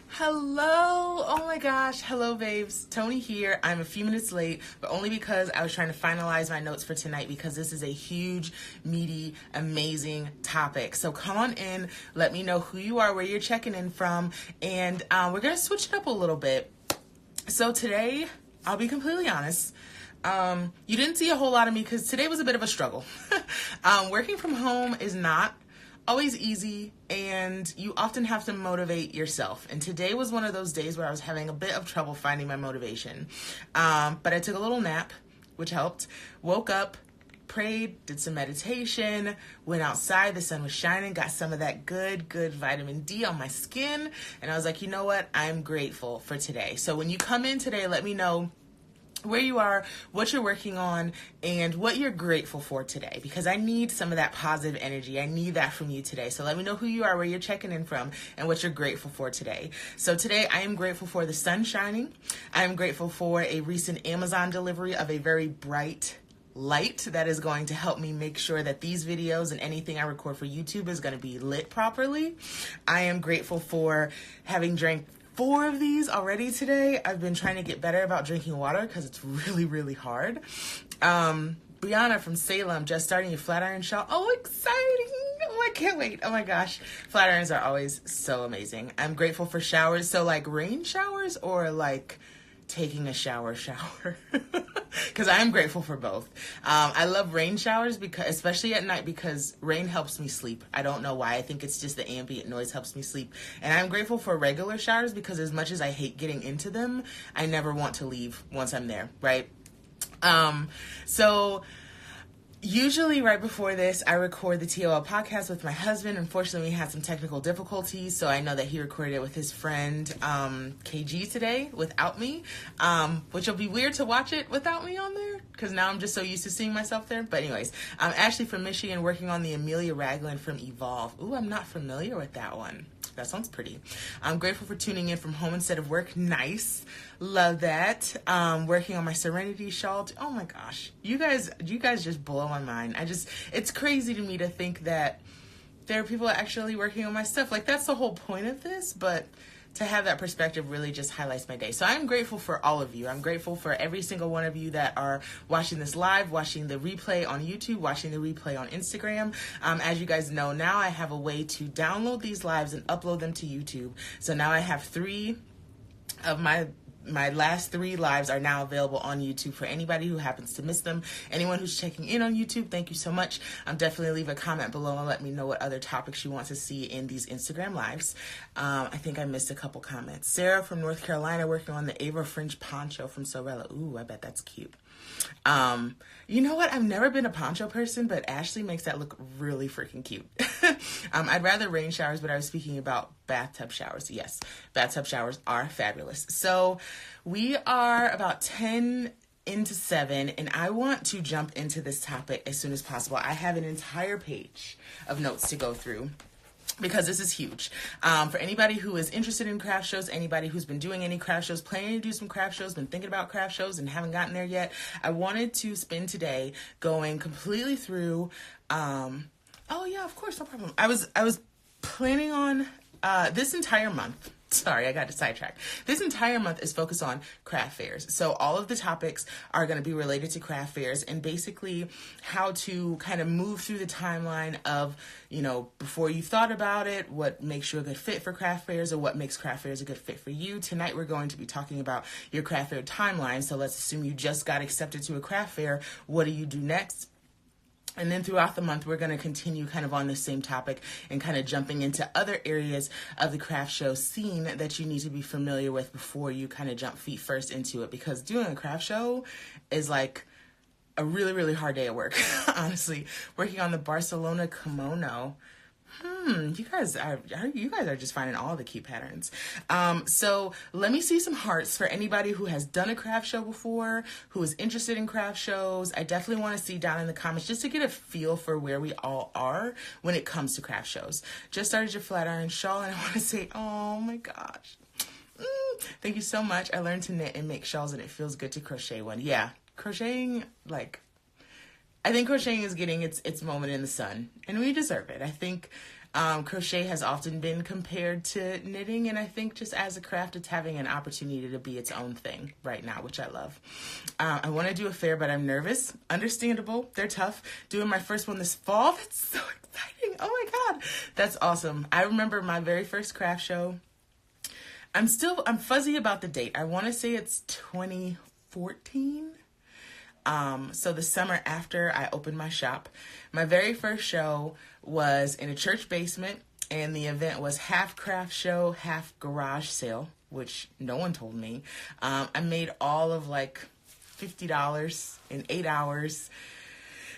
Hello, oh my gosh, hello babes, Tony here. I'm a few minutes late, but only because I was trying to finalize my notes for tonight because this is a huge, meaty, amazing topic. So come on in, let me know who you are, where you're checking in from, and we're gonna switch it up a little bit. So today, I'll be completely honest, you didn't see a whole lot of me because today was a bit of a struggle. Working from home is not always easy, and you often have to motivate yourself. And today was one of those days where I was having a bit of trouble finding my motivation. But I took a little nap, which helped, woke up, prayed, did some meditation, went outside, the sun was shining, got some of that good vitamin D on my skin, and I was like, you know what, I'm grateful for today. So when you come in today, let me know where you are, what you're working on, and what you're grateful for today, because I need some of that positive energy. I need that from you today. So let me know who you are, where you're checking in from, and what you're grateful for today. So today I am grateful for the sun shining. I am grateful for a recent Amazon delivery of a very bright light that is going to help me make sure that these videos and anything I record for YouTube is going to be lit properly. I am grateful for having drank 4 of these already today. I've been trying to get better about drinking water because it's really hard. Brianna from Salem, just starting your flat iron shawl. Oh, exciting. Oh, I can't wait. Oh my gosh. Flat irons are always so amazing. I'm grateful for showers. So like rain showers or like taking a shower because I am grateful for both. I love rain showers because, especially at night, because rain helps me sleep. I don't know why. I think it's just the ambient noise helps me sleep. And I'm grateful for regular showers because as much as I hate getting into them, I never want to leave once I'm there, right? So usually right before this, I record the TLYC podcast with my husband. Unfortunately, we had some technical difficulties, so I know that he recorded it with his friend KG today without me, which will be weird to watch it without me on there because now I'm just so used to seeing myself there. But anyways, I'm Ashley from Michigan working on the Amelia Raglan from Evolve. Ooh, I'm not familiar with that one. That sounds pretty. I'm grateful for tuning in from home instead of work. Nice. Love that. Working on my Serenity shawl. Oh my gosh. You guys just blow my mind. It's crazy to me to think that there are people actually working on my stuff. Like, that's the whole point of this, but to have that perspective really just highlights my day. So I'm grateful for all of you. I'm grateful for every single one of you that are watching this live, watching the replay on YouTube, watching the replay on Instagram. As you guys know, now I have a way to download these lives and upload them to YouTube. So now I have 3 of my last 3 lives are now available on YouTube for anybody who happens to miss them. Anyone who's checking in on YouTube, thank you so much. Definitely leave a comment below and let me know what other topics you want to see in these Instagram lives. I think I missed a couple comments. Sarah from North Carolina working on the Ava Fringe poncho from Sorella. Ooh, I bet that's cute. You know what? I've never been a poncho person, but Ashley makes that look really freaking cute. I'd rather rain showers, but I was speaking about bathtub showers. Yes, bathtub showers are fabulous. So we are about 10 into 7, and I want to jump into this topic as soon as possible. I have an entire page of notes to go through, because this is huge. For anybody who is interested in craft shows, anybody who's been doing any craft shows, planning to do some craft shows, been thinking about craft shows and haven't gotten there yet, I wanted to spend today going completely through, oh yeah, of course, no problem. I was planning on this entire month. Sorry, I got sidetracked. This entire month is focused on craft fairs. So all of the topics are going to be related to craft fairs and basically how to kind of move through the timeline of, you know, before you thought about it, what makes you a good fit for craft fairs or what makes craft fairs a good fit for you. Tonight we're going to be talking about your craft fair timeline. So let's assume you just got accepted to a craft fair. What do you do next? And then throughout the month, we're going to continue kind of on the same topic and kind of jumping into other areas of the craft show scene that you need to be familiar with before you kind of jump feet first into it. Because doing a craft show is like a really hard day at work, honestly. Working on the Barcelona kimono. You guys are just finding all the cute patterns. So let me see some hearts for anybody who has done a craft show before, who is interested in craft shows. I definitely want to see down in the comments just to get a feel for where we all are when it comes to craft shows. Just started your flat iron shawl, and I want to say, oh my gosh. Thank you so much. I learned to knit and make shawls, and it feels good to crochet one. Yeah, crocheting, I think crocheting is getting its moment in the sun, and we deserve it. I think Crochet has often been compared to knitting, and I think just as a craft, it's having an opportunity to be its own thing right now, which I love. I want to do a fair, but I'm nervous. Understandable. They're tough. Doing my first one this fall. That's so exciting. Oh my God. That's awesome. I remember my very first craft show. I'm fuzzy about the date. I want to say it's 2014. So the summer after I opened my shop, my very first show was in a church basement, and the event was half craft show, half garage sale, which no one told me. I made all of like $50 in 8 hours.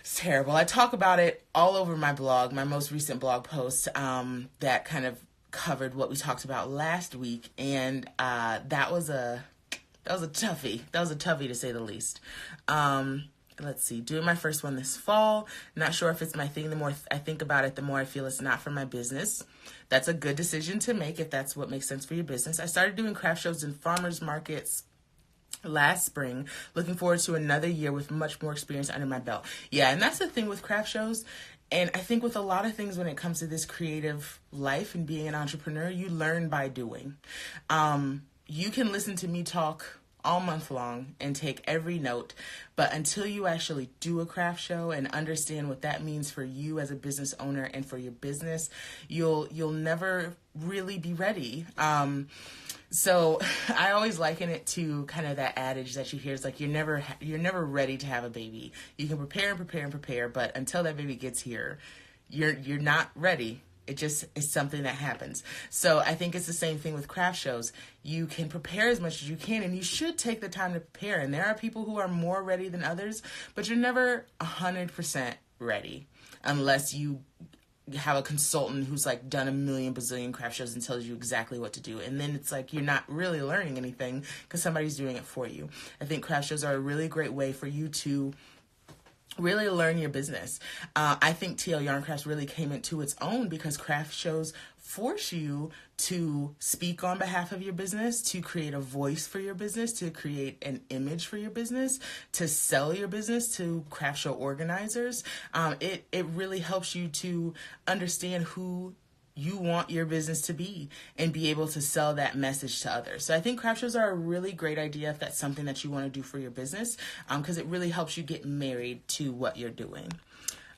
It's terrible. I talk about it all over my blog, my most recent blog post, that kind of covered what we talked about last week, and that was a toughie. That was a toughie, to say the least. Let's see. Doing my first one this fall. Not sure if it's my thing. The more I think about it, the more I feel it's not for my business. That's a good decision to make if that's what makes sense for your business. I started doing craft shows in farmers markets last spring. Looking forward to another year with much more experience under my belt. Yeah, and that's the thing with craft shows. And I think with a lot of things when it comes to this creative life and being an entrepreneur, you learn by doing. You can listen to me talk all month long and take every note, but until you actually do a craft show and understand what that means for you as a business owner and for your business, you'll never really be ready. So I always liken it to kind of that adage that you hear. It's like you're never ready to have a baby. You can prepare and prepare and prepare, but until that baby gets here, you're not ready. It just is something that happens. So I think it's the same thing with craft shows. You can prepare as much as you can, and you should take the time to prepare. And there are people who are more ready than others, but you're never 100% ready unless you have a consultant who's like done a million bazillion craft shows and tells you exactly what to do. And then it's like you're not really learning anything because somebody's doing it for you. I think craft shows are a really great way for you to really learn your business. I think TL Yarn Crafts really came into its own because craft shows force you to speak on behalf of your business, to create a voice for your business, to create an image for your business, to sell your business to craft show organizers. It really helps you to understand who you want your business to be and be able to sell that message to others. So I think craft shows are a really great idea if that's something that you want to do for your business, because it really helps you get married to what you're doing.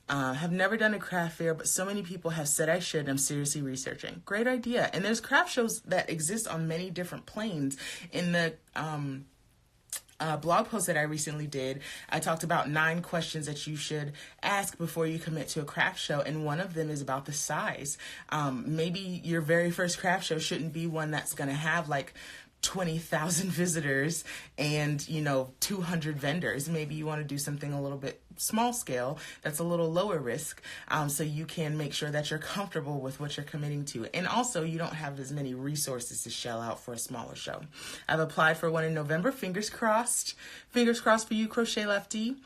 Have never done a craft fair, but so many people have said I should, and I'm seriously researching. Great idea. And there's craft shows that exist on many different planes. In the blog post that I recently did, I talked about 9 questions that you should ask before you commit to a craft show, and one of them is about the size. Maybe your very first craft show shouldn't be one that's going to have like 20,000 visitors and 200 vendors. Maybe you want to do something a little bit small scale that's a little lower risk, so you can make sure that you're comfortable with what you're committing to, and also you don't have as many resources to shell out for a smaller show. I've applied for one in November. Fingers crossed for you, Crochet Lefty.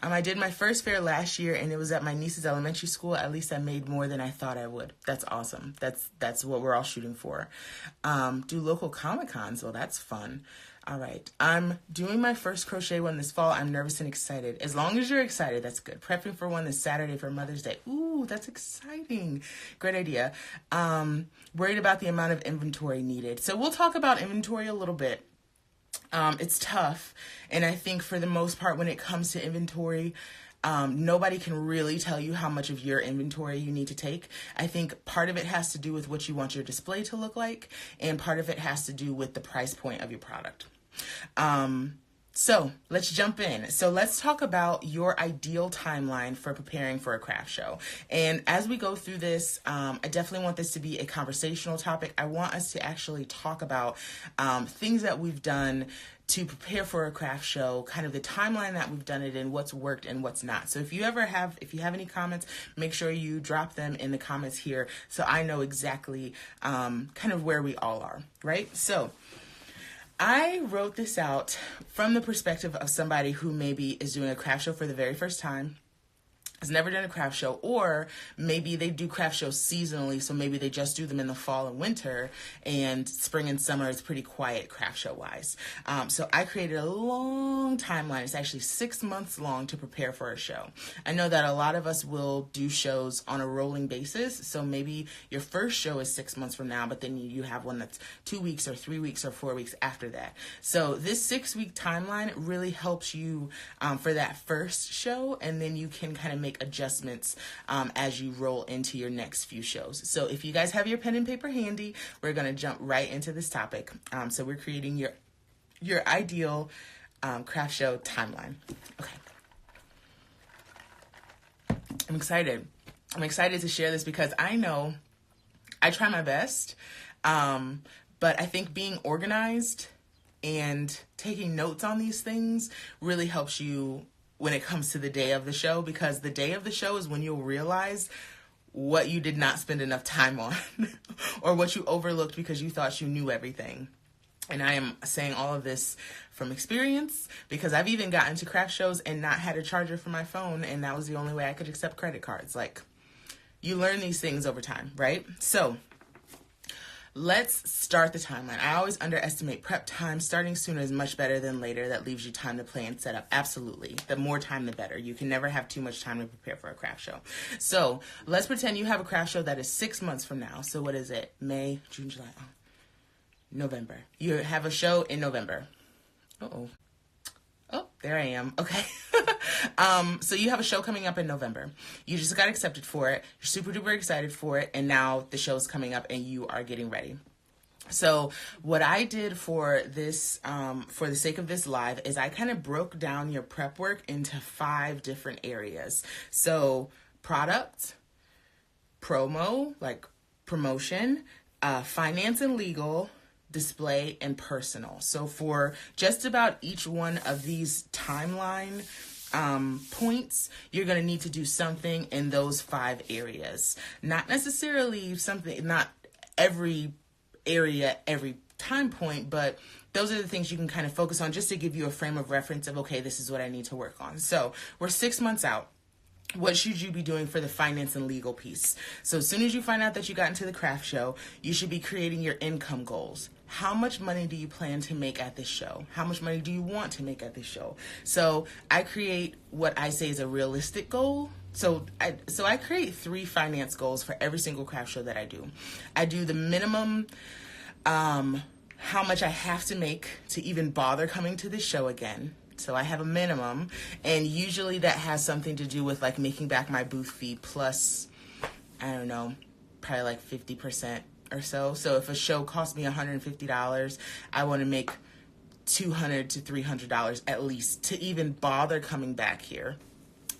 I did my first fair last year, and it was at my niece's elementary school. At least I made more than I thought I would. That's awesome. That's what we're all shooting for. Do local Comic-Cons. Well, that's fun. All right. I'm doing my first crochet one this fall. I'm nervous and excited. As long as you're excited, that's good. Prepping for one this Saturday for Mother's Day. Ooh, that's exciting. Great idea. Worried about the amount of inventory needed. So we'll talk about inventory a little bit. It's tough. And I think for the most part, when it comes to inventory, nobody can really tell you how much of your inventory you need to take. I think part of it has to do with what you want your display to look like, and part of it has to do with the price point of your product. So let's jump in. So let's talk about your ideal timeline for preparing for a craft show. And as we go through this, I definitely want this to be a conversational topic. I want us to actually talk about things that we've done to prepare for a craft show, kind of the timeline that we've done it in, what's worked and what's not. So if you have any comments, make sure you drop them in the comments here so I know exactly kind of where we all are, right? So I wrote this out from the perspective of somebody who maybe is doing a craft show for the very first time. has never done a craft show, or maybe they do craft shows seasonally, so maybe they just do them in the fall and winter, and spring and summer is pretty quiet craft show wise. So I created a long timeline. It's actually 6 months long to prepare for a show. I know that a lot of us will do shows on a rolling basis, so maybe your first show is 6 months from now, but then you have one that's 2 weeks or 3 weeks or 4 weeks after that. So this 6-week timeline really helps you for that first show, and then you can kind of make adjustments as you roll into your next few shows. So if you guys have your pen and paper handy, we're going to jump right into this topic. So we're creating your ideal craft show timeline. Okay. I'm excited. I'm excited to share this because I know I try my best, but I think being organized and taking notes on these things really helps you when it comes to the day of the show, because the day of the show is when you'll realize what you did not spend enough time on or what you overlooked because you thought you knew everything. And I am saying all of this from experience because I've even gotten to craft shows and not had a charger for my phone, and that was the only way I could accept credit cards. Like, you learn these things over time, right? So let's start the timeline. I always underestimate prep time. Starting sooner is much better than later. That leaves you time to play and set up. Absolutely. The more time, the better. You can never have too much time to prepare for a craft show. So let's pretend you have a craft show that is 6 months from now. So what is it? May, June, July, November. You have a show in November. Uh-oh. Oh, there I am. Okay. So you have a show coming up in November. You just got accepted for it. You're super duper excited for it. And now the show's coming up and you are getting ready. So what I did for this, for the sake of this live, is I kind of broke down your prep work into 5 different areas. So product, promo, like promotion, finance and legal, display, and personal. So for just about each one of these timeline points, you're going to need to do something in those 5 areas. Not necessarily something, not every area, every time point, but those are the things you can kind of focus on just to give you a frame of reference of, okay, this is what I need to work on. So we're 6 months out. What should you be doing for the finance and legal piece? So as soon as you find out that you got into the craft show, you should be creating your income goals. How much money do you plan to make at this show? How much money do you want to make at this show? So I create what I say is a realistic goal. So I create 3 finance goals for every single craft show that I do. I do the minimum, how much I have to make to even bother coming to this show again. So I have a minimum, and usually that has something to do with like making back my booth fee plus, I don't know, probably like 50% or so. So if a show costs me $150, I want to make $200 to $300 at least to even bother coming back here.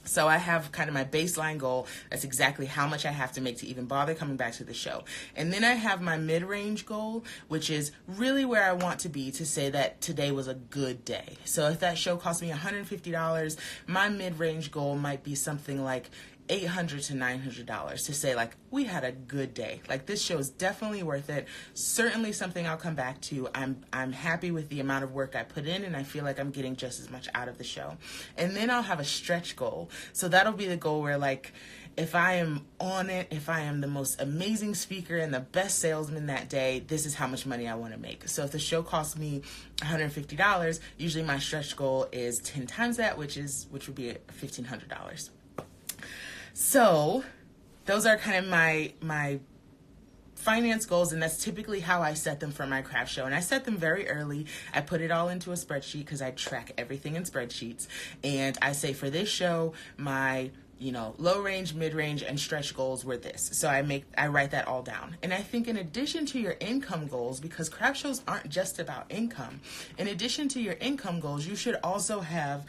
So I have kind of my baseline goal. That's exactly how much I have to make to even bother coming back to the show. And then I have my mid-range goal, which is really where I want to be to say that today was a good day. So if that show cost me $150, my mid-range goal might be something like $800 to $900 to say, like, we had a good day. Like, this show is definitely worth it. Certainly something I'll come back to. I'm happy with the amount of work I put in, and I feel like I'm getting just as much out of the show. And then I'll have a stretch goal. So that'll be the goal where, like, if I am on it, if I am the most amazing speaker and the best salesman that day, this is how much money I want to make. So if the show costs me $150, usually my stretch goal is 10 times that, which would be $1,500. So those are kind of my finance goals, and that's typically how I set them for my craft show. And I set them very early. I put it all into a spreadsheet because I track everything in spreadsheets. And I say for this show, my low range, mid range, and stretch goals were this. So I write that all down. And I think in addition to your income goals, because craft shows aren't just about income, in addition to your income goals, you should also have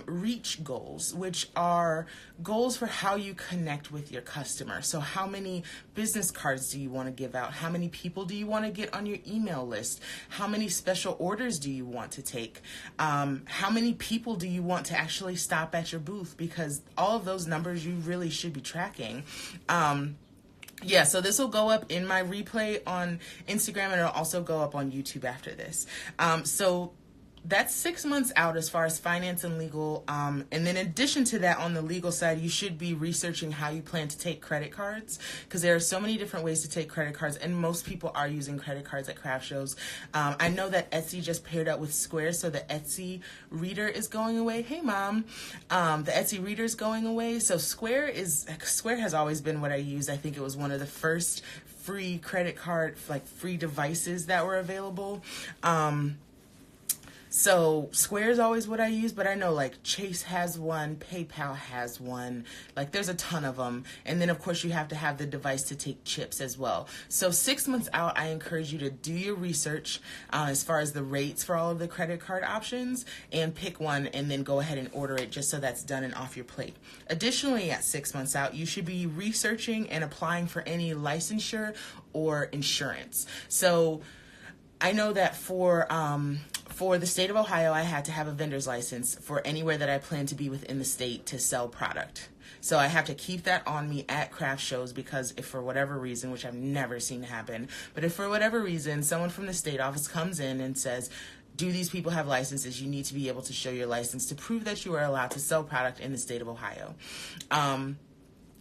reach goals, which are goals for how you connect with your customer. So how many business cards do you want to give out? How many people do you want to get on your email list? How many special orders do you want to take? How many people do you want to actually stop at your booth? Because all of those numbers you really should be tracking. Yeah, so this will go up in my replay on Instagram, and it'll also go up on YouTube after this. So that's 6 months out as far as finance and legal. And then in addition to that, on the legal side, you should be researching how you plan to take credit cards, because there are so many different ways to take credit cards, and most people are using credit cards at craft shows. I know that Etsy just paired up with Square, so the Etsy reader is going away. Hey, Mom. The Etsy reader is going away. So Square has always been what I use. I think it was one of the first free credit card, like free devices that were available. So Square is always what I use, but I know like Chase has one, PayPal has one, like there's a ton of them. And then of course you have to have the device to take chips as well. So 6 months out, I encourage you to do your research as far as the rates for all of the credit card options, and pick one and then go ahead and order it, just so that's done and off your plate. Additionally, at 6 months out, you should be researching and applying for any licensure or insurance. So I know that for the state of Ohio, I had to have a vendor's license for anywhere that I plan to be within the state to sell product. So I have to keep that on me at craft shows, because if for whatever reason, which I've never seen happen, but if for whatever reason someone from the state office comes in and says, do these people have licenses? You need to be able to show your license to prove that you are allowed to sell product in the state of Ohio.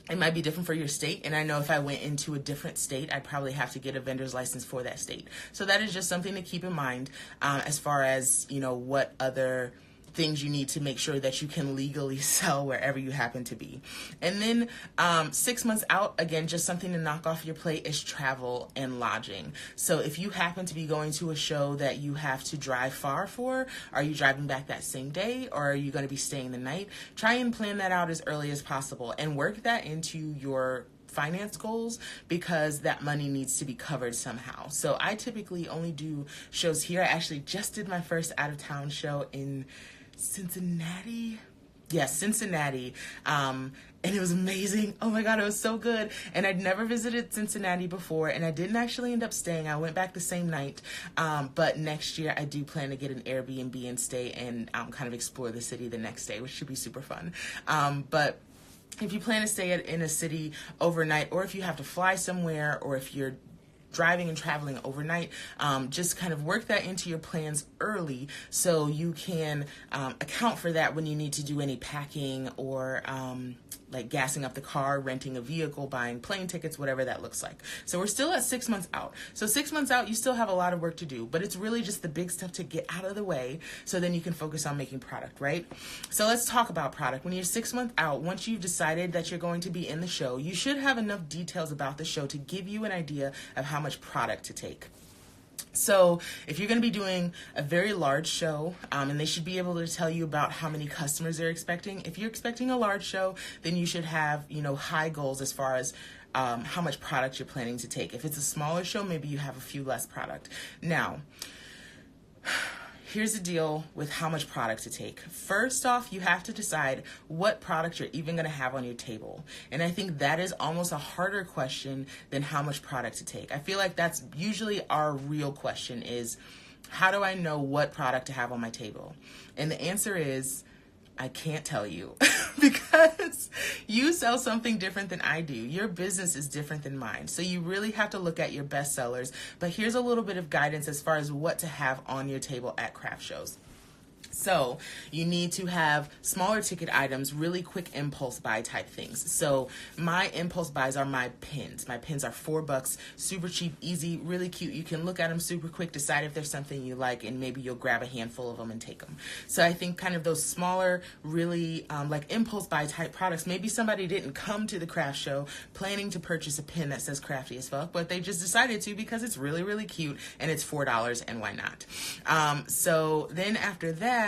It might be different for your state, and I know if I went into a different state, I'd probably have to get a vendor's license for that state. So that is just something to keep in mind as far as, what other things you need to make sure that you can legally sell wherever you happen to be. And then 6 months out, again, just something to knock off your plate is travel and lodging. So if you happen to be going to a show that you have to drive far for, are you driving back that same day, or are you going to be staying the night? Try and plan that out as early as possible and work that into your finance goals, because that money needs to be covered somehow. So I typically only do shows here. I actually just did my first out-of-town show in Cincinnati. Yes, Cincinnati. And it was amazing. Oh my God, it was so good. And I'd never visited Cincinnati before, and I didn't actually end up staying. I went back the same night. But next year I do plan to get an Airbnb and stay and kind of explore the city the next day, which should be super fun. But if you plan to stay in a city overnight, or if you have to fly somewhere, or if you're driving and traveling overnight, just kind of work that into your plans early, so you can account for that when you need to do any packing, or like gassing up the car, renting a vehicle, buying plane tickets, whatever that looks like. So we're still at 6 months out. So 6 months out, you still have a lot of work to do, but it's really just the big stuff to get out of the way, so then you can focus on making product, right? So let's talk about product. When you're 6 months out, once you've decided that you're going to be in the show, you should have enough details about the show to give you an idea of how much product to take. So if you're going to be doing a very large show, and they should be able to tell you about how many customers they're expecting. If you're expecting a large show, then you should have, high goals as far as how much product you're planning to take. If it's a smaller show, maybe you have a few less product. Now, here's the deal with how much product to take. First off, you have to decide what product you're even going to have on your table. And I think that is almost a harder question than how much product to take. I feel like that's usually our real question is, how do I know what product to have on my table? And the answer is, I can't tell you because you sell something different than I do. Your business is different than mine. So you really have to look at your best sellers. But here's a little bit of guidance as far as what to have on your table at craft shows. So you need to have smaller ticket items, really quick impulse buy type things. So my impulse buys are my pins. My pins are $4, super cheap, easy, really cute. You can look at them super quick, decide if there's something you like, and maybe you'll grab a handful of them and take them. So I think kind of those smaller, really like impulse buy type products. Maybe somebody didn't come to the craft show planning to purchase a pin that says crafty as fuck, but they just decided to because it's really, really cute and it's $4, and why not? So then after that,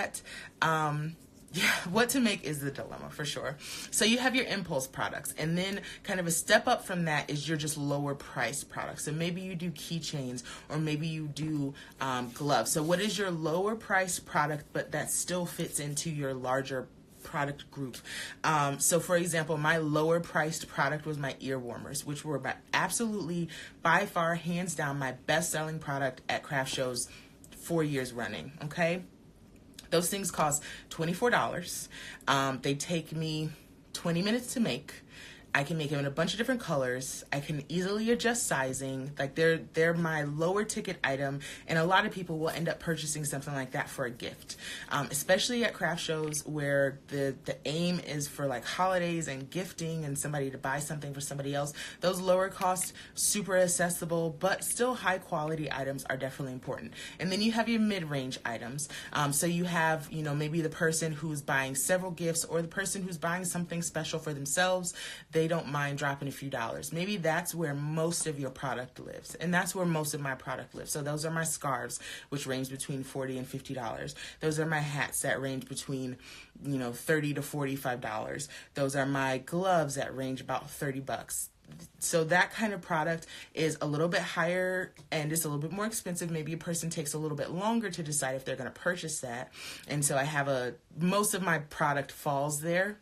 what to make is the dilemma for sure. So you have your impulse products, and then kind of a step up from that is your just lower priced products. So maybe you do keychains, or maybe you do gloves. So what is your lower priced product, but that still fits into your larger product group? So for example, my lower priced product was my ear warmers, which were absolutely by far, hands down, my best selling product at craft shows 4 years running. Okay. Those things cost $24. They take me 20 minutes to make. I can make them in a bunch of different colors. I can easily adjust sizing. Like they're my lower ticket item, and a lot of people will end up purchasing something like that for a gift, especially at craft shows where the aim is for like holidays and gifting and somebody to buy something for somebody else. Those lower cost, super accessible, but still high quality items are definitely important. And then you have your mid-range items. So you have, maybe the person who's buying several gifts or the person who's buying something special for themselves. They don't mind dropping a few dollars. Maybe that's where most of your product lives. And that's where most of my product lives. So those are my scarves, which range between $40 and $50. Those are my hats that range between, $30 to $45. Those are my gloves that range about $30. So that kind of product is a little bit higher and it's a little bit more expensive. Maybe a person takes a little bit longer to decide if they're going to purchase that. And so I have most of my product falls there.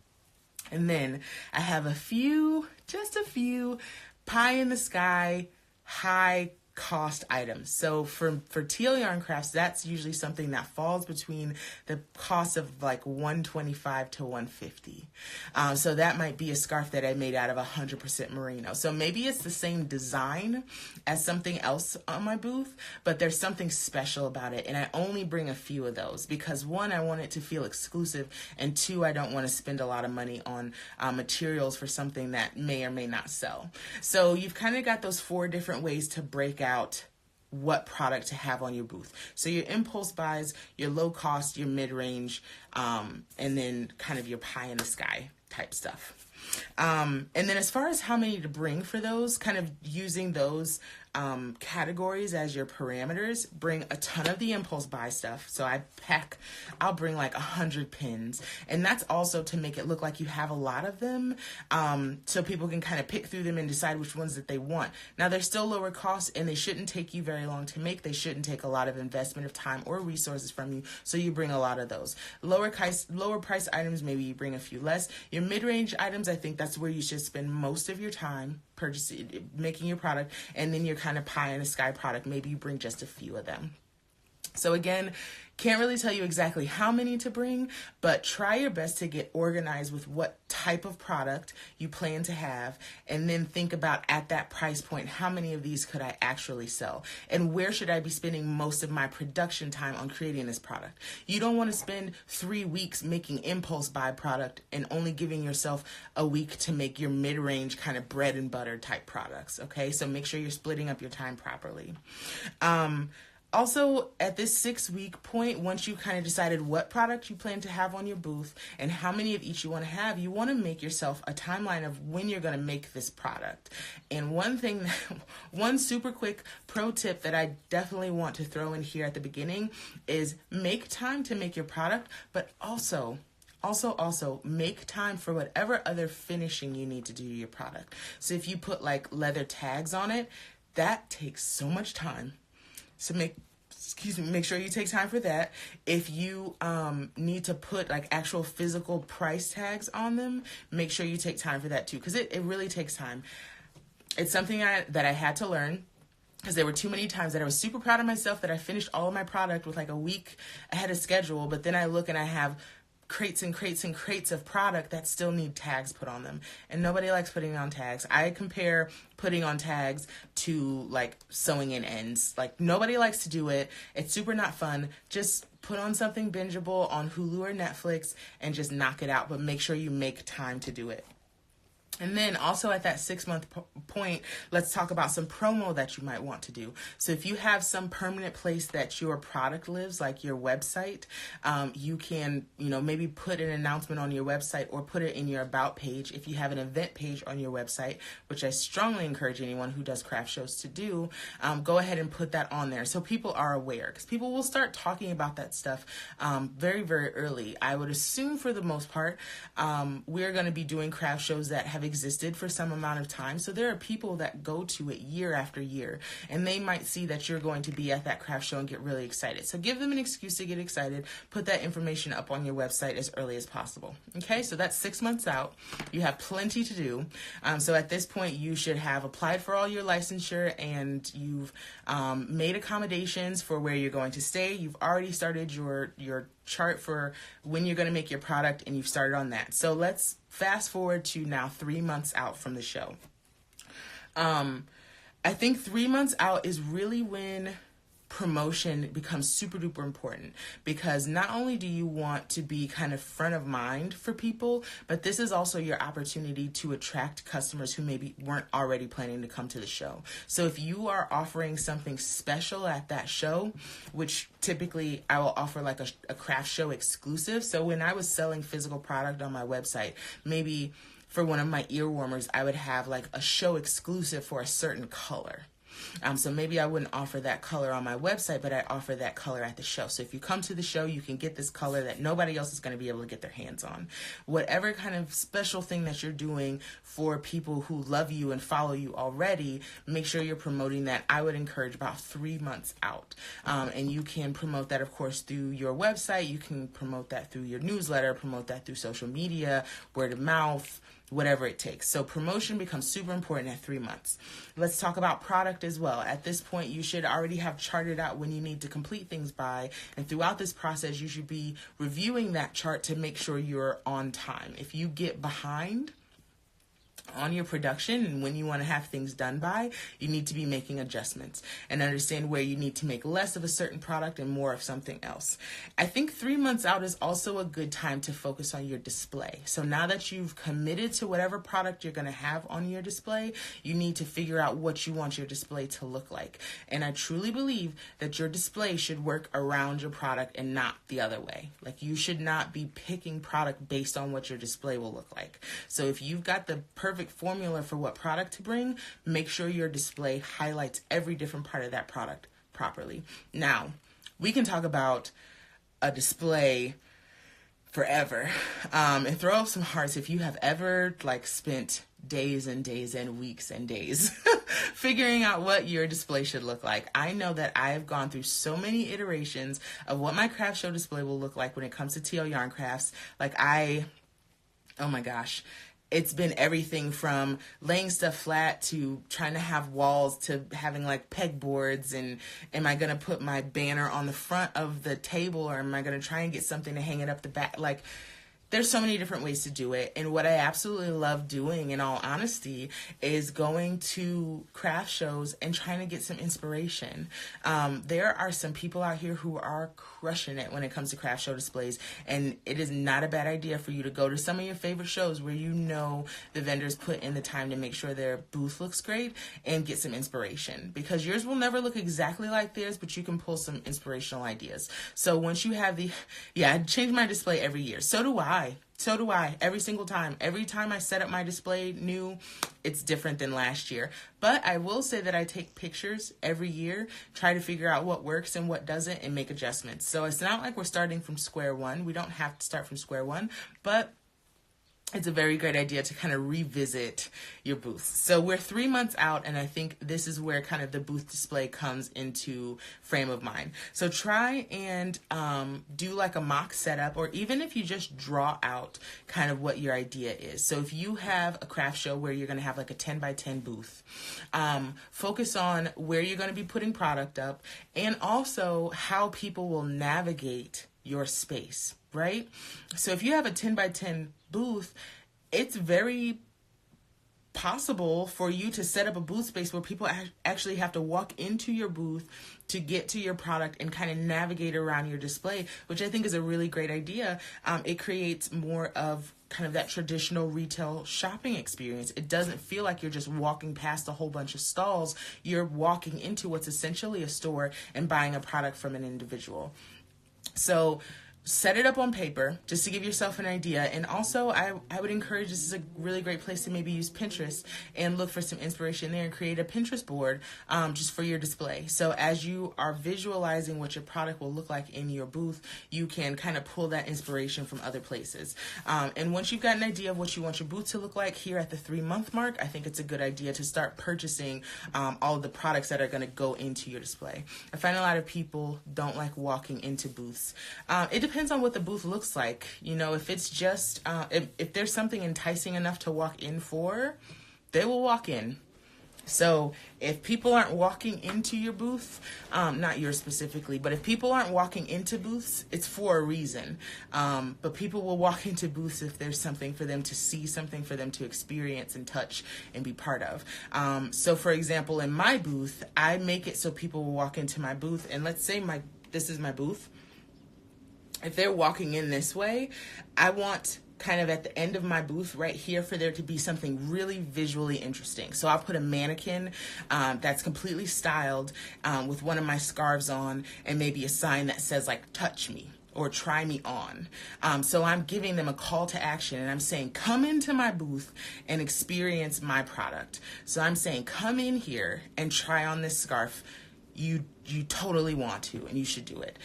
And then I have just a few pie in the sky, high cost items. So for teal yarn crafts, that's usually something that falls between the cost of like $125 to $150. So that might be a scarf that I made out of 100% merino. So maybe it's the same design as something else on my booth, but there's something special about it. And I only bring a few of those because one, I want it to feel exclusive, and two, I don't want to spend a lot of money on materials for something that may or may not sell. So you've kind of got those 4 different ways to break out what product to have on your booth. So your impulse buys, your low cost, your mid-range, and then kind of your pie in the sky type stuff. And then as far as how many to bring for those, kind of using those categories as your parameters, bring a ton of the impulse buy stuff. So I'll bring like 100 pins, and that's also to make it look like you have a lot of them, so people can kind of pick through them and decide which ones that they want. Now they're still lower cost and they shouldn't take you very long to make. They shouldn't take a lot of investment of time or resources from you, so you bring a lot of those. Lower price items, maybe you bring a few less. Your mid-range items, I think that's where you should spend most of your time purchasing, making your product, and then your kind of pie in the sky product, maybe you bring just a few of them. So again, can't really tell you exactly how many to bring, but try your best to get organized with what type of product you plan to have, and then think about at that price point, how many of these could I actually sell? And where should I be spending most of my production time on creating this product? You don't want to spend 3 weeks making impulse buy product and only giving yourself a week to make your mid-range kind of bread and butter type products, okay? So make sure you're splitting up your time properly. Also, at this 6-week point, once you kind of decided what product you plan to have on your booth and how many of each you want to have, you want to make yourself a timeline of when you're going to make this product. And one super quick pro tip that I definitely want to throw in here at the beginning is make time to make your product, but also make time for whatever other finishing you need to do to your product. So if you put like leather tags on it, that takes so much time. So make sure you take time for that. If you need to put like actual physical price tags on them, make sure you take time for that too, because it really takes time. It's something that I had to learn, because there were too many times that I was super proud of myself that I finished all of my product with like a week ahead of schedule, but then I look and I have crates and crates and crates of product that still need tags put on them, and nobody likes putting on tags. I compare putting on tags to like sewing in ends. Like nobody likes to do it. It's super not fun. Just put on something bingeable on Hulu or Netflix and just knock it out, but make sure you make time to do it. And then also at that 6-month point, let's talk about some promo that you might want to do. So if you have some permanent place that your product lives, like your website, you can, maybe put an announcement on your website or put it in your about page. If you have an event page on your website, which I strongly encourage anyone who does craft shows to do, go ahead and put that on there so people are aware, because people will start talking about that stuff very, very early. I would assume for the most part, we're going to be doing craft shows that have existed for some amount of time. So there are people that go to it year after year, and they might see that you're going to be at that craft show and get really excited. So give them an excuse to get excited. Put that information up on your website as early as possible. Okay, so that's 6 months out. You have plenty to do. So at this point, you should have applied for all your licensure, and you've made accommodations for where you're going to stay. You've already started your chart for when you're going to make your product, and you've started on that. So let's fast forward to now 3 months out from the show. I think 3 months out is really when promotion becomes super duper important, because not only do you want to be kind of front of mind for people, but this is also your opportunity to attract customers who maybe weren't already planning to come to the show. So if you are offering something special at that show, which typically I will offer like a craft show exclusive. So when I was selling physical product on my website, maybe for one of my ear warmers, I would have like a show exclusive for a certain color. So maybe I wouldn't offer that color on my website, but I offer that color at the show. So if you come to the show, you can get this color that nobody else is going to be able to get their hands on. Whatever kind of special thing that you're doing for people who love you and follow you already, make sure you're promoting that. I would encourage about 3 months out. And you can promote that, of course, through your website. You can promote that through your newsletter, promote that through social media, word of mouth, whatever it takes. So promotion becomes super important at 3 months. Let's talk about product as well. At this point, you should already have charted out when you need to complete things by, and throughout this process, you should be reviewing that chart to make sure you're on time. If you get behind on your production and when you want to have things done by, you need to be making adjustments and understand where you need to make less of a certain product and more of something else. I think 3 months out is also a good time to focus on your display. So now that you've committed to whatever product you're going to have on your display, you need to figure out what you want your display to look like. And I truly believe that your display should work around your product and not the other way. Like, you should not be picking product based on what your display will look like. So if you've got the perfect formula for what product to bring, make sure your display highlights every different part of that product properly. Now, we can talk about a display forever, and throw up some hearts if you have ever spent days and days and weeks and days figuring out what your display should look like. I know that I have gone through so many iterations of what my craft show display will look like when it comes to TL Yarn Crafts. Oh my gosh. It's been everything from laying stuff flat to trying to have walls to having pegboards, and am I going to put my banner on the front of the table, or am I going to try and get something to hang it up the back? There's so many different ways to do it. And what I absolutely love doing, in all honesty, is going to craft shows and trying to get some inspiration. There are some people out here who are crushing it when it comes to craft show displays. And it is not a bad idea for you to go to some of your favorite shows where you know the vendors put in the time to make sure their booth looks great, and get some inspiration. Because yours will never look exactly like theirs, but you can pull some inspirational ideas. So once you have I change my display every year. So do I. Every single time. Every time I set up my display new, it's different than last year. But I will say that I take pictures every year, try to figure out what works and what doesn't, and make adjustments. So it's not like we're starting from square one. We don't have to start from square one, but it's a very great idea to kind of revisit your booth. So we're 3 months out, and I think this is where kind of the booth display comes into frame of mind. So try and do a mock setup, or even if you just draw out kind of what your idea is. So if you have a craft show where you're going to have a 10 by 10 booth, focus on where you're going to be putting product up, and also how people will navigate your space, right? So if you have a 10 by 10 booth, it's very possible for you to set up a booth space where people actually have to walk into your booth to get to your product and kind of navigate around your display, which I think is a really great idea. It creates more of kind of that traditional retail shopping experience. It doesn't feel like you're just walking past a whole bunch of stalls. You're walking into what's essentially a store and buying a product from an individual. So set it up on paper just to give yourself an idea. And also, I would encourage, this is a really great place to maybe use Pinterest and look for some inspiration there and create a Pinterest board just for your display. So as you are visualizing what your product will look like in your booth, you can kind of pull that inspiration from other places. And once you've got an idea of what you want your booth to look like here at the 3 month mark, I think it's a good idea to start purchasing all of the products that are going to go into your display. I find a lot of people don't like walking into booths. It depends on what the booth looks like. If it's just, if there's something enticing enough to walk in for, they will walk in. So if people aren't walking into your booth, not yours specifically, but if people aren't walking into booths, it's for a reason. But people will walk into booths if there's something for them to see, something for them to experience and touch and be part of. So for example, in my booth, I make it so people will walk into my booth, and let's say this is my booth. If they're walking in this way, I want kind of at the end of my booth right here for there to be something really visually interesting. So I'll put a mannequin that's completely styled with one of my scarves on, and maybe a sign that says like touch me or try me on. So I'm giving them a call to action, and I'm saying come into my booth and experience my product. So I'm saying come in here and try on this scarf. You totally want to, and you should do it.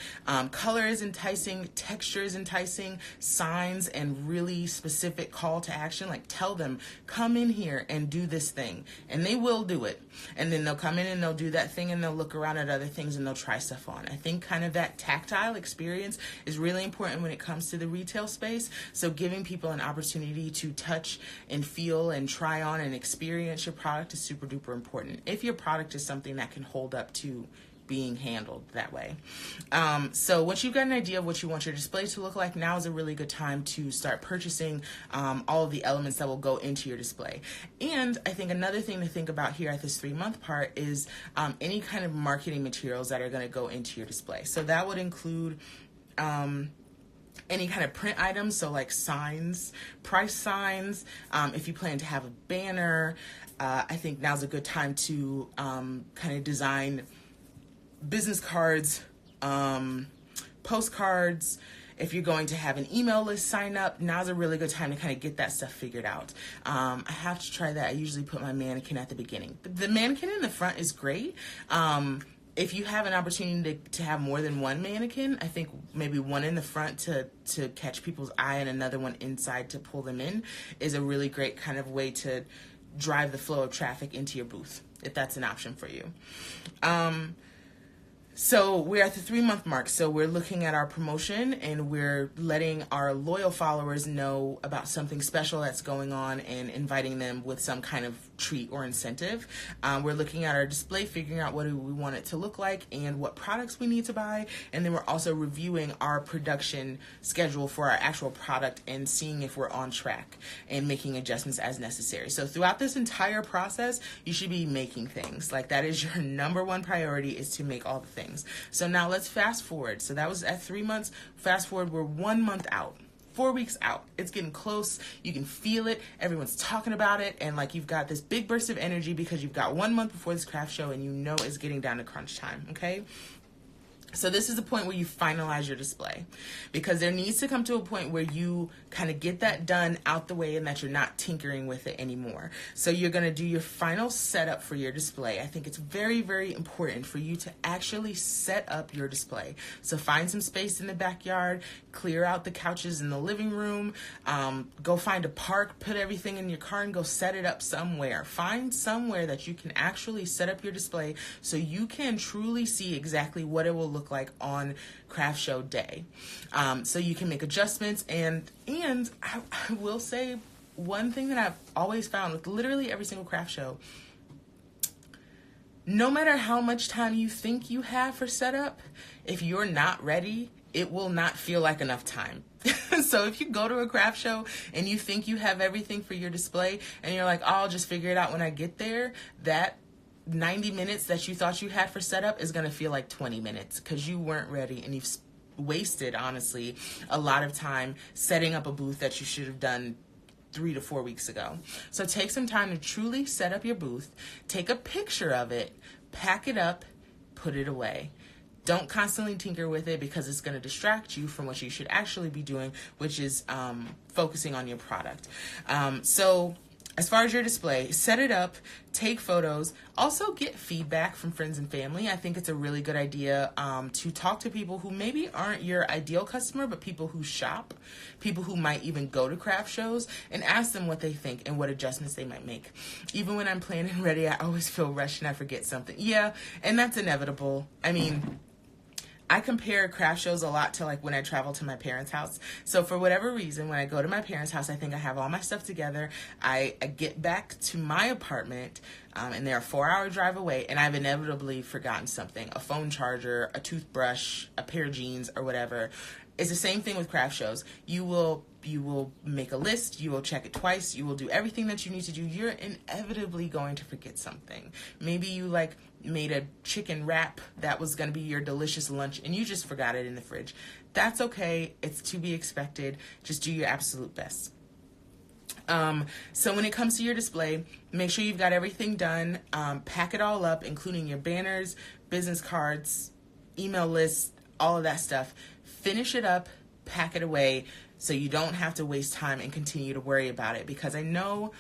Color is enticing, texture is enticing, signs and really specific call to action, like tell them, come in here and do this thing, and they will do it. And then they'll come in and they'll do that thing, and they'll look around at other things and they'll try stuff on. I think kind of that tactile experience is really important when it comes to the retail space. So giving people an opportunity to touch and feel and try on and experience your product is super duper important if your product is something that can hold up to being handled that way. So once you've got an idea of what you want your display to look like, now is a really good time to start purchasing all of the elements that will go into your display. And I think another thing to think about here at this 3-month part is any kind of marketing materials that are going to go into your display. So that would include any kind of print items, so like signs, price signs. If you plan to have a banner, I think now's a good time to kind of design business cards, postcards. If you're going to have an email list sign up, now's a really good time to kind of get that stuff figured out. I have to try that. I usually put my mannequin at the beginning. The mannequin in the front is great. If you have an opportunity to have more than one mannequin, I think maybe one in the front to catch people's eye and another one inside to pull them in is a really great kind of way to drive the flow of traffic into your booth, if that's an option for you. So we're at the 3-month mark, so we're looking at our promotion and we're letting our loyal followers know about something special that's going on and inviting them with some kind of treat or incentive. We're looking at our display, figuring out what do we want it to look like and what products we need to buy, and then we're also reviewing our production schedule for our actual product and seeing if we're on track and making adjustments as necessary. So throughout this entire process, you should be making things. Like that is your number one priority, is to make all the things. So now let's fast forward. So that was at 3 months. Fast forward, we're 1 month out. 4 weeks out. It's getting close. You can feel it. Everyone's talking about it. And like you've got this big burst of energy because you've got 1 month before this craft show and you know it's getting down to crunch time. Okay. So this is the point where you finalize your display, because there needs to come to a point where you kind of get that done out the way and that you're not tinkering with it anymore. So you're going to do your final setup for your display. I think it's very, very important for you to actually set up your display. So find some space in the backyard, clear out the couches in the living room, go find a park, put everything in your car and go set it up somewhere. Find somewhere that you can actually set up your display so you can truly see exactly what it will look like on craft show day. So you can make adjustments, and I will say one thing that I've always found with literally every single craft show: no matter how much time you think you have for setup, if you're not ready, it will not feel like enough time. So if you go to a craft show and you think you have everything for your display and you're like, oh, I'll just figure it out when I get there, that 90 minutes that you thought you had for setup is going to feel like 20 minutes because you weren't ready and you've wasted, honestly, a lot of time setting up a booth that you should have done 3 to 4 weeks ago. So take some time to truly set up your booth, take a picture of it, pack it up, put it away. Don't constantly tinker with it because it's going to distract you from what you should actually be doing, which is focusing on your product. So as far as your display, set it up, take photos, also get feedback from friends and family. I think it's a really good idea to talk to people who maybe aren't your ideal customer, but people who shop, people who might even go to craft shows, and ask them what they think and what adjustments they might make. Even when I'm planning ready, I always feel rushed and I forget something. Yeah, and that's inevitable. I mean, I compare craft shows a lot to like when I travel to my parents' house. So for whatever reason, when I go to my parents' house, I think I have all my stuff together. I get back to my apartment, and they're a 4-hour drive away, and I've inevitably forgotten something: a phone charger, a toothbrush, a pair of jeans, or whatever. It's the same thing with craft shows. You will make a list, you will check it twice, you will do everything that you need to do. You're inevitably going to forget something. Maybe you like made a chicken wrap that was going to be your delicious lunch and you just forgot it in the fridge. That's okay. It's to be expected. Just do your absolute best. So when it comes to your display, make sure you've got everything done. Pack it all up, including your banners, business cards, email lists, all of that stuff. Finish it up, pack it away, so you don't have to waste time and continue to worry about it, because I know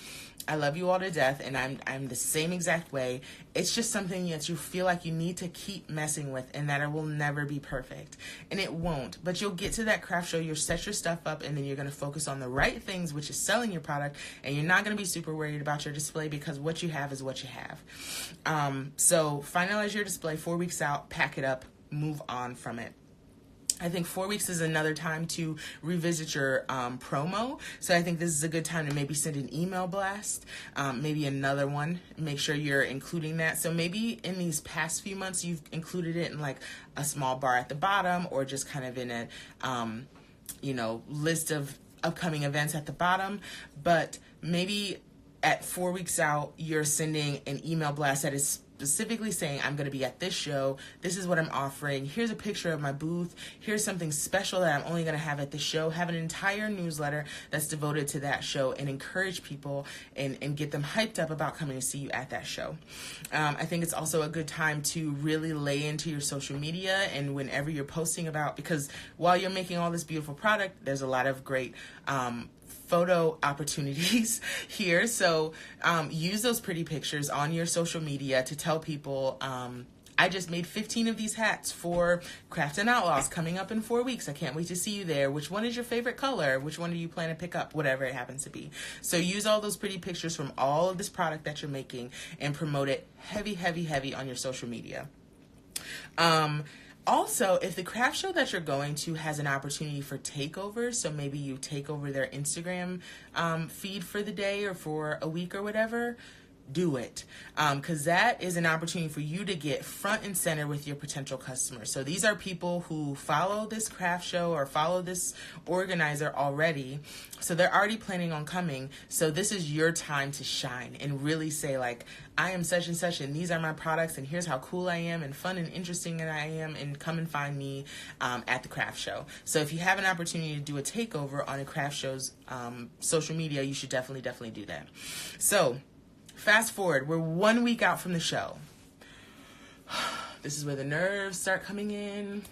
I love you all to death and I'm the same exact way. It's just something that you feel like you need to keep messing with, and that it will never be perfect, and it won't. But you'll get to that craft show, you'll set your stuff up, and then you're going to focus on the right things, which is selling your product, and you're not going to be super worried about your display, because what you have is what you have. So finalize your display 4 weeks out, pack it up, move on from it. I think 4 weeks is another time to revisit your promo. So I think this is a good time to maybe send an email blast, maybe another one. Make sure you're including that. So maybe in these past few months, you've included it in like a small bar at the bottom, or just kind of in a, list of upcoming events at the bottom. But maybe at 4 weeks out, you're sending an email blast that is specifically saying, I'm going to be at this show. This is what I'm offering. Here's a picture of my booth. Here's something special that I'm only going to have at the show. Have an entire newsletter that's devoted to that show, and encourage people and get them hyped up about coming to see you at that show. I think it's also a good time to really lay into your social media, and whenever you're posting about, because while you're making all this beautiful product, there's a lot of great photo opportunities here. So use those pretty pictures on your social media to tell people, I just made 15 of these hats for Craft and Outlaws coming up in 4 weeks. I can't wait to see you there. Which one is your favorite color? Which one do you plan to pick up? Whatever it happens to be. So use all those pretty pictures from all of this product that you're making and promote it heavy, heavy, heavy on your social media. Also, if the craft show that you're going to has an opportunity for takeover, so maybe you take over their Instagram feed for the day or for a week or whatever, do it, because that is an opportunity for you to get front and center with your potential customers. So these are people who follow this craft show or follow this organizer already, so they're already planning on coming. So this is your time to shine and really say, like, I am such and such, and these are my products, and here's how cool I am and fun and interesting that I am, and come and find me at the craft show. So if you have an opportunity to do a takeover on a craft show's social media, you should definitely do that. So fast forward, we're 1 week out from the show. This is where the nerves start coming in.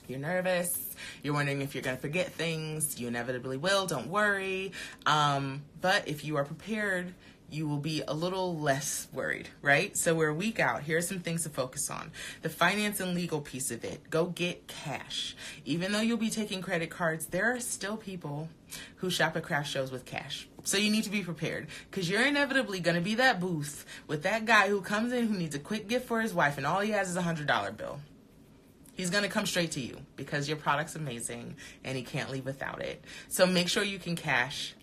You're nervous. You're wondering if you're going to forget things. You inevitably will. Don't worry. But if you are prepared, you will be a little less worried, right? So we're a week out. Here are some things to focus on. The finance and legal piece of it. Go get cash. Even though you'll be taking credit cards, there are still people who shop at craft shows with cash. So you need to be prepared, because you're inevitably going to be that booth with that guy who comes in who needs a quick gift for his wife, and all he has is $100 bill. He's going to come straight to you because your product's amazing and he can't leave without it. So make sure you can cash.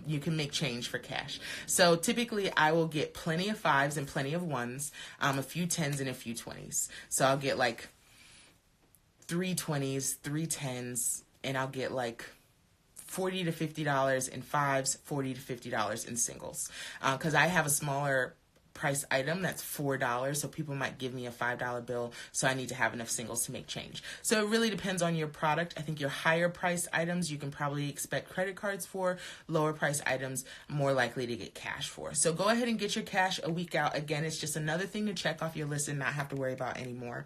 You can make change for cash. So typically I will get plenty of 5s and plenty of 1s, a few 10s and a few 20s. So I'll get like 3 20s, 3 10s, and I'll get like $40 to $50 in 5s, $40 to $50 in singles. Because I have a smaller price item that's $4, so people might give me a $5 bill, so I need to have enough singles to make change. So it really depends on your product. I think your higher price items you can probably expect credit cards for. Lower price items more likely to get cash for. So go ahead and get your cash a week out. Again, it's just another thing to check off your list and not have to worry about anymore.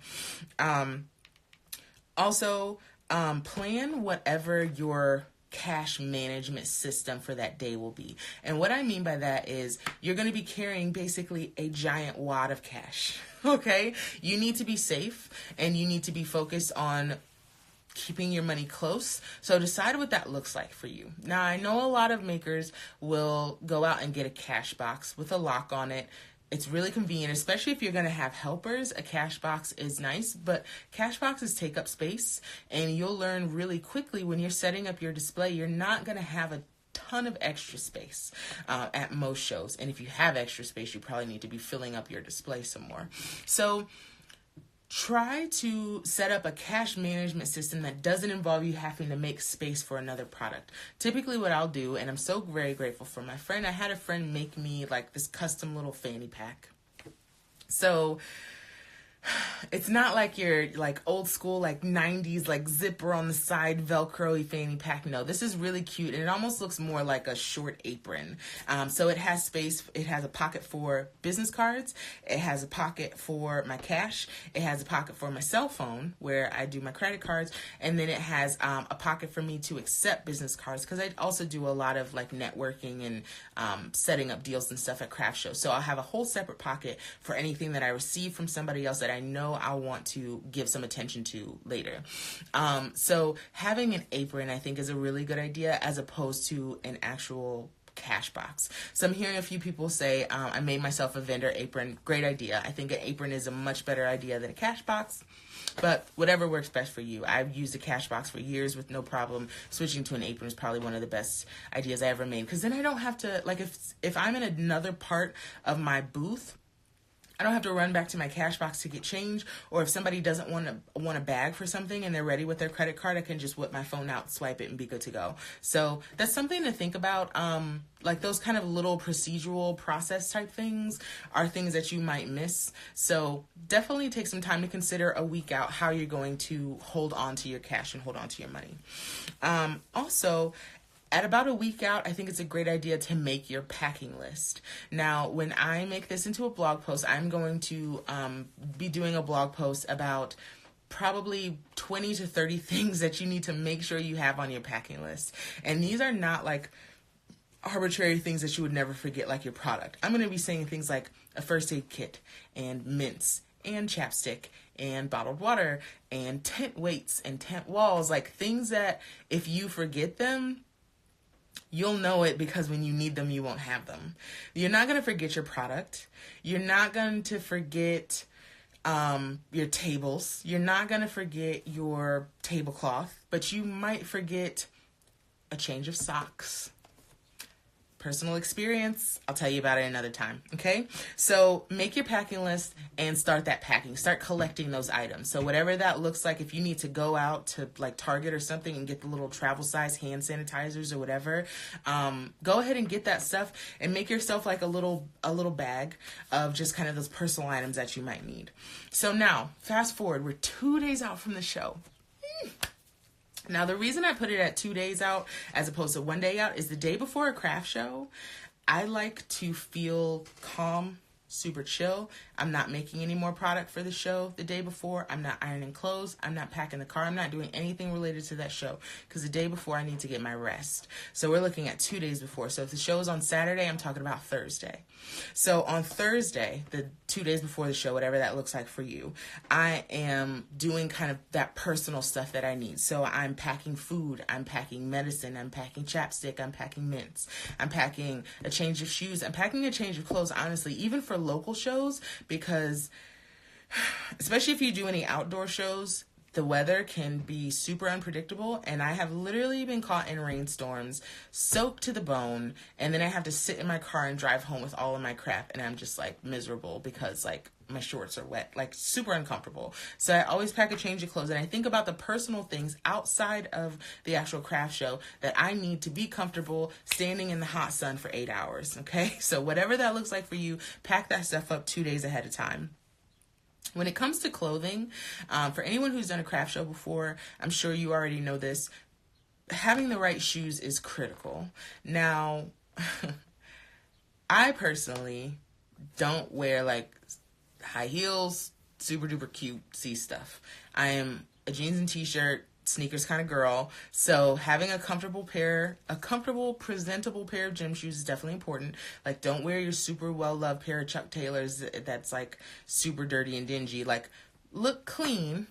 Also, plan whatever your cash management system for that day will be. And what I mean by that is you're going to be carrying basically a giant wad of cash. Okay? You need to be safe and you need to be focused on keeping your money close. So decide what that looks like for you. Now, I know a lot of makers will go out and get a cash box with a lock on it. It's really convenient, especially if you're going to have helpers. A cash box is nice, but cash boxes take up space, and you'll learn really quickly when you're setting up your display, you're not going to have a ton of extra space at most shows. And if you have extra space, you probably need to be filling up your display some more. So try to set up a cash management system that doesn't involve you having to make space for another product. Typically what I'll do, and I'm so very grateful for my friend, I had a friend make me like this custom little fanny pack. So it's not like your like old school like 90s like zipper on the side Velcro-y fanny pack. No, this is really cute, and it almost looks more like a short apron. So it has space. It has a pocket for business cards. It has a pocket for my cash. It has a pocket for my cell phone where I do my credit cards, and then it has a pocket for me to accept business cards, because I also do a lot of like networking and setting up deals and stuff at craft shows. So I'll have a whole separate pocket for anything that I receive from somebody else that I know I want to give some attention to later. So having an apron, I think, is a really good idea as opposed to an actual cash box. So I'm hearing a few people say, I made myself a vendor apron. Great idea. I think an apron is a much better idea than a cash box, but whatever works best for you. I've used a cash box for years with no problem. Switching to an apron is probably one of the best ideas I ever made, because then I don't have to, like, if I'm in another part of my booth, I don't have to run back to my cash box to get change, or if somebody doesn't want a bag for something and they're ready with their credit card, I can just whip my phone out, swipe it, and be good to go. So that's something to think about. Like those kind of little procedural process type things are things that you might miss. So definitely take some time to consider a week out how you're going to hold on to your cash and hold on to your money. Also, at about a week out, I think it's a great idea to make your packing list. Now, when I make this into a blog post, I'm going to be doing a blog post about probably 20 to 30 things that you need to make sure you have on your packing list. And these are not like arbitrary things that you would never forget, like your product. I'm going to be saying things like a first aid kit and mints and chapstick and bottled water and tent weights and tent walls, like things that if you forget them, you'll know it, because when you need them, you won't have them. You're not going to forget your product. You're not going to forget your tables. You're not going to forget your tablecloth, but you might forget a change of socks. Personal experience, I'll tell you about it another time, okay? So make your packing list and start that packing. Start collecting those items. So whatever that looks like, if you need to go out to like Target or something and get the little travel size hand sanitizers or whatever, go ahead and get that stuff and make yourself like a little bag of just kind of those personal items that you might need. So now, fast forward, we're 2 days out from the show. Now, the reason I put it at 2 days out as opposed to 1 day out is the day before a craft show, I like to feel calm, super chill. I'm not making any more product for the show the day before. I'm not ironing clothes. I'm not packing the car. I'm not doing anything related to that show, because the day before I need to get my rest. So we're looking at 2 days before. So if the show is on Saturday, I'm talking about Thursday. So on Thursday, the 2 days before the show, whatever that looks like for you, I am doing kind of that personal stuff that I need. So I'm packing food, I'm packing medicine, I'm packing chapstick, I'm packing mints, I'm packing a change of shoes, I'm packing a change of clothes, honestly, even for local shows, because especially if you do any outdoor shows, the weather can be super unpredictable, and I have literally been caught in rainstorms, soaked to the bone, and then I have to sit in my car and drive home with all of my crap, and I'm just like miserable because like my shorts are wet, like super uncomfortable. So I always pack a change of clothes, and I think about the personal things outside of the actual craft show that I need to be comfortable standing in the hot sun for 8 hours, okay? So whatever that looks like for you, pack that stuff up 2 days ahead of time. When it comes to clothing, for anyone who's done a craft show before, I'm sure you already know this, having the right shoes is critical. Now, I personally don't wear like high heels, super duper cutesy stuff. I am a jeans and t-shirt, sneakers kind of girl. So having a comfortable, presentable pair of gym shoes is definitely important. Like, don't wear your super well-loved pair of Chuck Taylors that's like super dirty and dingy. Like, look clean,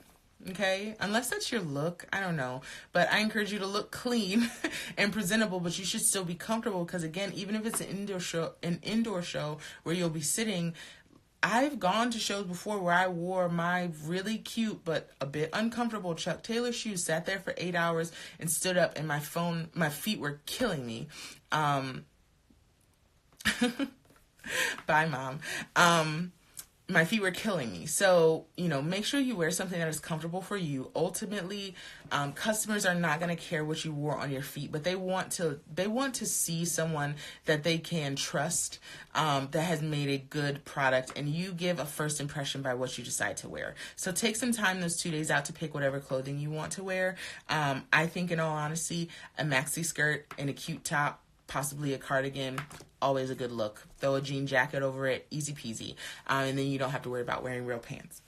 Okay, unless that's your look, I don't know, but I encourage you to look clean and presentable, but you should still be comfortable, because again, even if it's an indoor show where you'll be sitting, I've gone to shows before where I wore my really cute but a bit uncomfortable Chuck Taylor shoes, sat there for 8 hours and stood up, and my feet were killing me. Bye, Mom. My feet were killing me. So, make sure you wear something that is comfortable for you. Ultimately, customers are not going to care what you wore on your feet, but they want to see someone that they can trust, that has made a good product, and you give a first impression by what you decide to wear. So take some time those 2 days out to pick whatever clothing you want to wear. I think, in all honesty, a maxi skirt and a cute top, possibly a cardigan, always a good look. Throw a jean jacket over it, easy peasy. And then you don't have to worry about wearing real pants.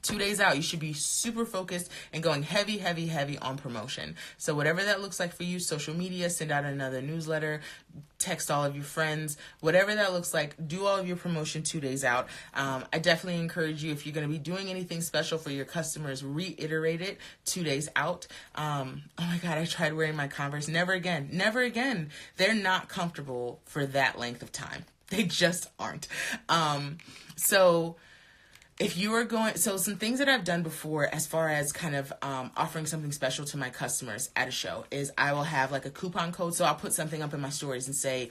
2 days out, you should be super focused and going heavy, heavy, heavy on promotion. So whatever that looks like for you, social media, send out another newsletter, text all of your friends, whatever that looks like, do all of your promotion 2 days out. I definitely encourage you, if you're going to be doing anything special for your customers, reiterate it 2 days out. Oh my God, I tried wearing my Converse. Never again. Never again. They're not comfortable for that length of time. They just aren't. If you are going, so some things that I've done before as far as kind of offering something special to my customers at a show is I will have like a coupon code. So I'll put something up in my stories and say,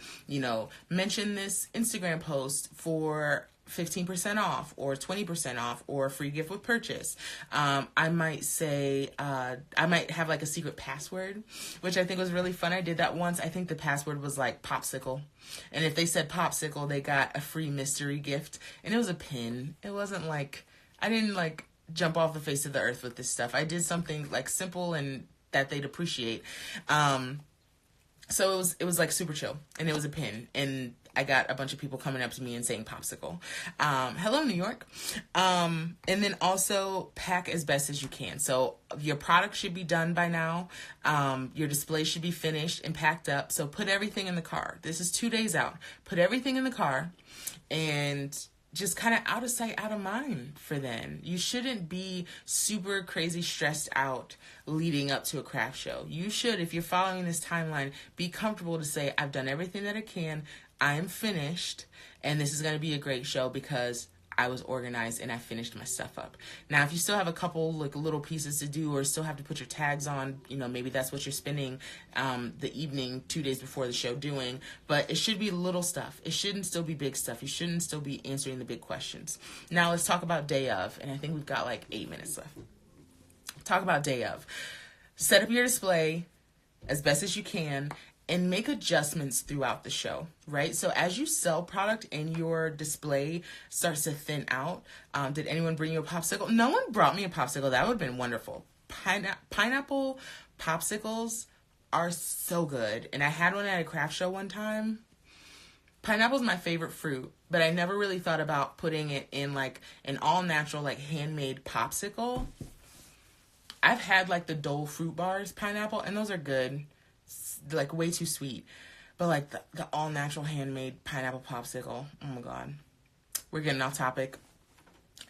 mention this Instagram post for 15% off or 20% off or a free gift with purchase. I might say, I might have like a secret password, which I think was really fun. I did that once. I think the password was like Popsicle. And if they said Popsicle, they got a free mystery gift. And it was a pin. It wasn't like, I didn't like jump off the face of the earth with this stuff. I did something like simple and that they'd appreciate. So it was like super chill, and it was a pin, and I got a bunch of people coming up to me and saying Popsicle. Hello, New York. And then also pack as best as you can. So your product should be done by now. Your display should be finished and packed up. So put everything in the car. This is 2 days out. Put everything in the car and just kind of out of sight, out of mind for then. You shouldn't be super crazy stressed out leading up to a craft show. You should, if you're following this timeline, be comfortable to say, I've done everything that I can. I am finished, and this is going to be a great show because I was organized and I finished my stuff up. Now, if you still have a couple like little pieces to do or still have to put your tags on, maybe that's what you're spending the evening 2 days before the show doing, but it should be little stuff. It shouldn't still be big stuff. You shouldn't still be answering the big questions. Now let's talk about day of, and I think we've got like 8 minutes left. Talk about day of. Set up your display as best as you can and make adjustments throughout the show, right? So as you sell product and your display starts to thin out, did anyone bring you a popsicle? No one brought me a popsicle. That would have been wonderful. Pineapple popsicles are so good. And I had one at a craft show one time. Pineapple is my favorite fruit, but I never really thought about putting it in like an all natural, like handmade popsicle. I've had like the Dole fruit bars pineapple, and those are good. Like way too sweet, but like the all natural handmade pineapple popsicle, oh my God, we're getting off topic.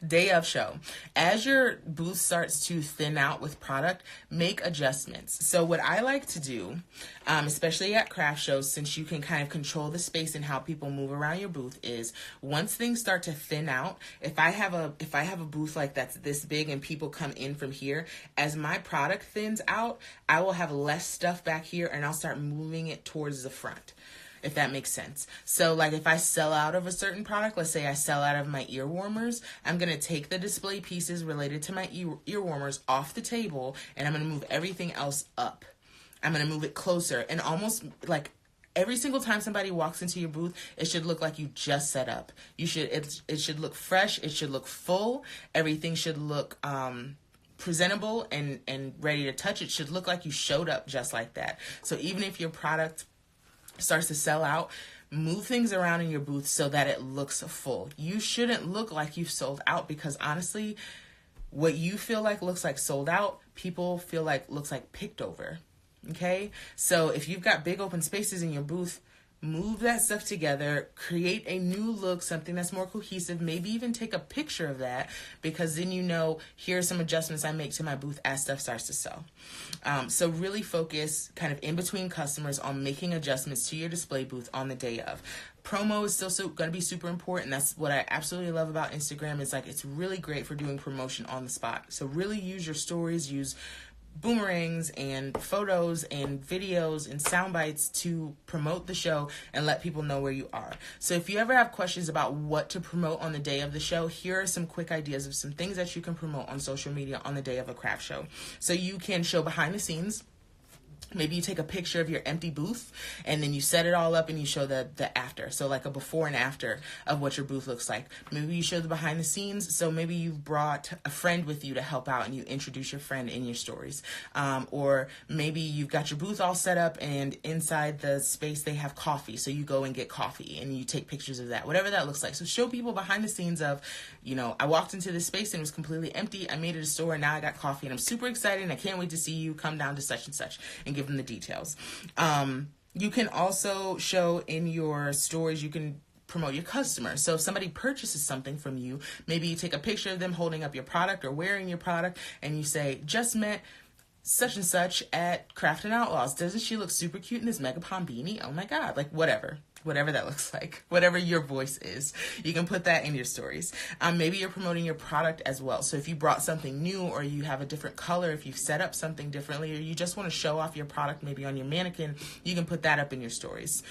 Day of show, as your booth starts to thin out with product, make adjustments. So what I like to do, especially at craft shows, since you can kind of control the space and how people move around your booth, is once things start to thin out, if I have a booth like that's this big and people come in from here, as my product thins out, I will have less stuff back here and I'll start moving it towards the front, if that makes sense. So like if I sell out of a certain product, let's say I sell out of my ear warmers, I'm going to take the display pieces related to my ear warmers off the table, and I'm going to move everything else up. I'm going to move it closer, and almost like every single time somebody walks into your booth, it should look like you just set up. It should look fresh. It should look full. Everything should look presentable and ready to touch. It should look like you showed up just like that. So even if your product starts to sell out, move things around in your booth so that it looks full. You shouldn't look like you've sold out, because honestly, what you feel like looks like sold out, people feel like looks like picked over. Okay? So if you've got big open spaces in your booth, move that stuff together, create a new look, something that's more cohesive, maybe even take a picture of that, because then here are some adjustments I make to my booth as stuff starts to sell. So really focus kind of in between customers on making adjustments to your display booth on the day of. Promo is still going to be super important. That's what I absolutely love about Instagram. It's really great for doing promotion on the spot. So really use your stories, use boomerangs and photos and videos and sound bites to promote the show and let people know where you are. So if you ever have questions about what to promote on the day of the show, here are some quick ideas of some things that you can promote on social media on the day of a craft show. So you can show behind the scenes. Maybe you take a picture of your empty booth and then you set it all up and you show the after. So like a before and after of what your booth looks like. Maybe you show the behind the scenes. So maybe you've brought a friend with you to help out and you introduce your friend in your stories. Or maybe you've got your booth all set up and inside the space they have coffee. So you go and get coffee and you take pictures of that, whatever that looks like. So show people behind the scenes of, I walked into this space and it was completely empty. I made it a store and now I got coffee and I'm super excited and I can't wait to see you come down to such and such and give them the details. You can also show in your stories, you can promote your customer. So if somebody purchases something from you, maybe you take a picture of them holding up your product or wearing your product and you say, just met such and such at Craft and Outlaws. Doesn't she look super cute in this Megapon beanie? Oh my God, like whatever that looks like, whatever your voice is, you can put that in your stories. Maybe you're promoting your product as well. So if you brought something new or you have a different color, if you've set up something differently, or you just want to show off your product maybe on your mannequin, you can put that up in your stories.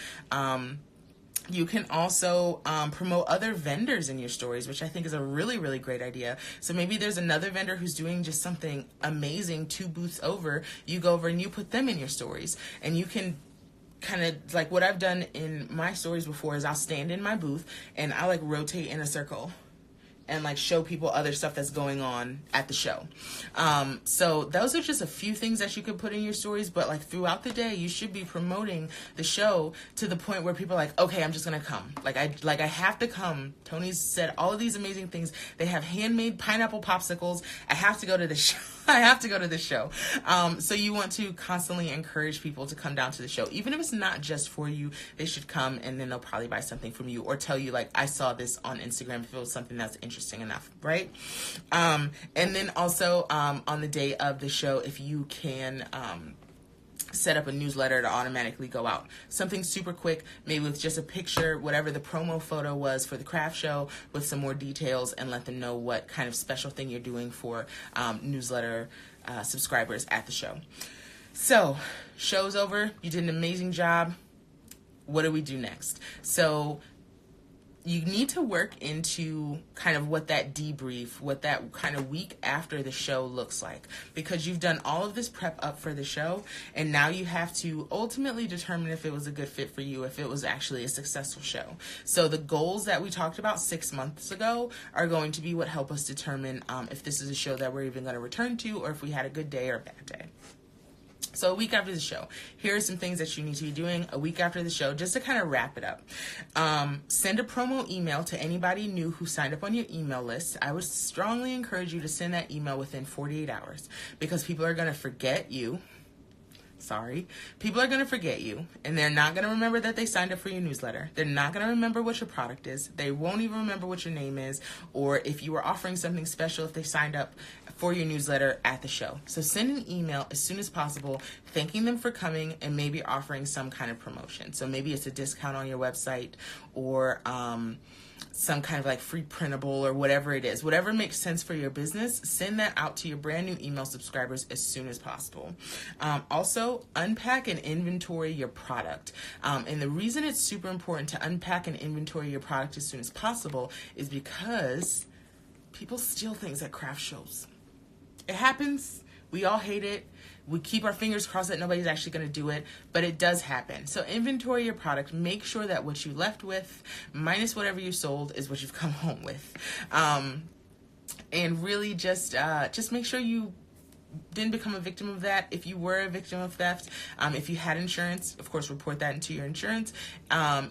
You can also promote other vendors in your stories, which I think is a really, really great idea. So maybe there's another vendor who's doing just something amazing 2 booths over. You go over and you put them in your stories, and you can kind of like what I've done in my stories before is I'll stand in my booth and I rotate in a circle and show people other stuff that's going on at the show. So those are just a few things that you could put in your stories, but throughout the day, you should be promoting the show to the point where people are like, okay, I'm just going to come. I have to come. Tony's said all of these amazing things. They have handmade pineapple popsicles. I have to go to the show. I have to go to the show. So you want to constantly encourage people to come down to the show. Even if it's not just for you, they should come and then they'll probably buy something from you or tell you I saw this on Instagram if it was something that's interesting enough, right? And then also on the day of the show, if you can set up a newsletter to automatically go out. Something super quick, maybe with just a picture, whatever the promo photo was for the craft show, with some more details, and let them know what kind of special thing you're doing for newsletter subscribers at the show. So, show's over. You did an amazing job. What do we do next? So, you need to work into kind of what that debrief, what that kind of week after the show looks like, because you've done all of this prep up for the show, and now you have to ultimately determine if it was a good fit for you, if it was actually a successful show. So the goals that we talked about 6 months ago are going to be what help us determine if this is a show that we're even going to return to, or if we had a good day or a bad day. So a week after the show, here are some things that you need to be doing a week after the show, just to kind of wrap it up. Send a promo email to anybody new who signed up on your email list. I would strongly encourage you to send that email within 48 hours because people are going to forget you. People are going to forget you, and they're not going to remember that they signed up for your newsletter. They're not going to remember what your product is. They won't even remember what your name is, or if you were offering something special if they signed up for your newsletter at the show. So send an email as soon as possible, thanking them for coming and maybe offering some kind of promotion. So maybe it's a discount on your website, or some kind of free printable, or whatever it is. Whatever makes sense for your business, send that out to your brand new email subscribers as soon as possible. Also, unpack and inventory your product. And the reason it's super important to unpack and inventory your product as soon as possible is because people steal things at craft shows. It happens. We all hate it. We keep our fingers crossed that nobody's actually going to do it, but it does happen. So inventory your product. Make sure that what you left with, minus whatever you sold, is what you've come home with. And really just make sure you didn't become a victim of that. If you were a victim of theft, if you had insurance, of course, report that into your insurance.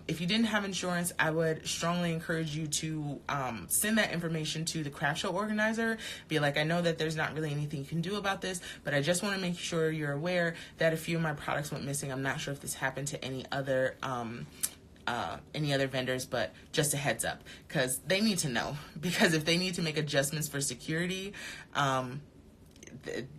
If you didn't have insurance, I would strongly encourage you to send that information to the craft show organizer. Be like, I know that there's not really anything you can do about this, but I just want to make sure you're aware that a few of my products went missing. I'm not sure if this happened to any other any other vendors, but just a heads up, because they need to know, because if they need to make adjustments for security,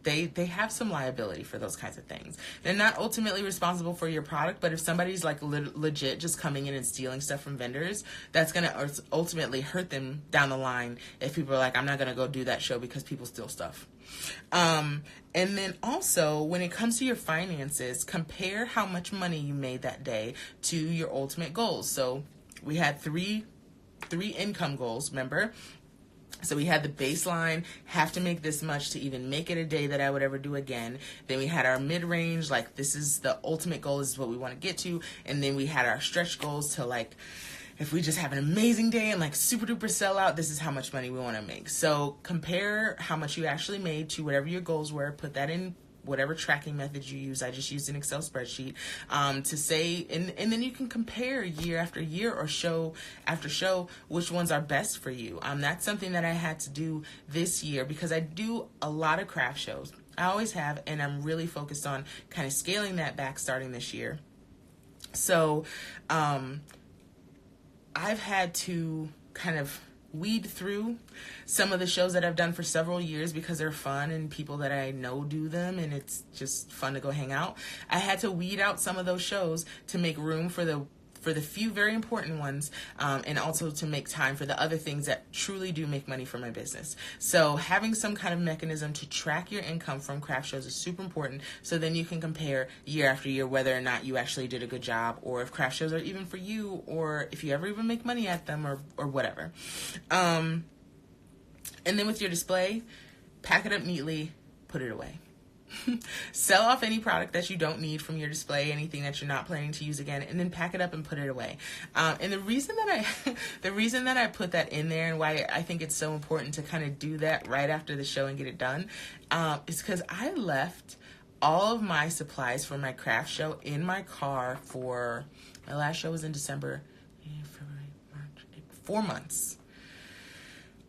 they have some liability for those kinds of things. They're not ultimately responsible for your product, but if somebody's like legit just coming in and stealing stuff from vendors, that's going to ultimately hurt them down the line if people are like, I'm not going to go do that show because people steal stuff. And then also, when it comes to your finances, compare how much money you made that day to your ultimate goals. So we had three income goals, remember? So we had the baseline, have to make this much to even make it a day that I would ever do again. Then we had our mid-range, like this is the ultimate goal, this is what we want to get to. And then we had our stretch goals to like, if we just have an amazing day and like super duper sell out, this is how much money we want to make. So compare how much you actually made to whatever your goals were, put that in whatever tracking method you use. I just used an Excel spreadsheet to say, and then you can compare year after year or show after show which ones are best for you. That's something that I had to do this year because I do a lot of craft shows. I always have, and I'm really focused on kind of scaling that back starting this year. So I've had to kind of weed through some of the shows that I've done for several years because they're fun and people that I know do them and it's just fun to go hang out. I had to weed out some of those shows to make room for the few very important ones, and also to make time for the other things that truly do make money for my business. So having some kind of mechanism to track your income from craft shows is super important, so then you can compare year after year whether or not you actually did a good job, or if craft shows are even for you, or if you ever even make money at them, or whatever. And then with your display, pack it up neatly, put it away. Sell off any product that you don't need from your display, anything that you're not planning to use again, and then pack it up and put it away. And the reason that I put that in there and why I think it's so important to kind of do that right after the show and get it done is because I left all of my supplies for my craft show in my car for, my last show was in December, February, March, April, 4 months.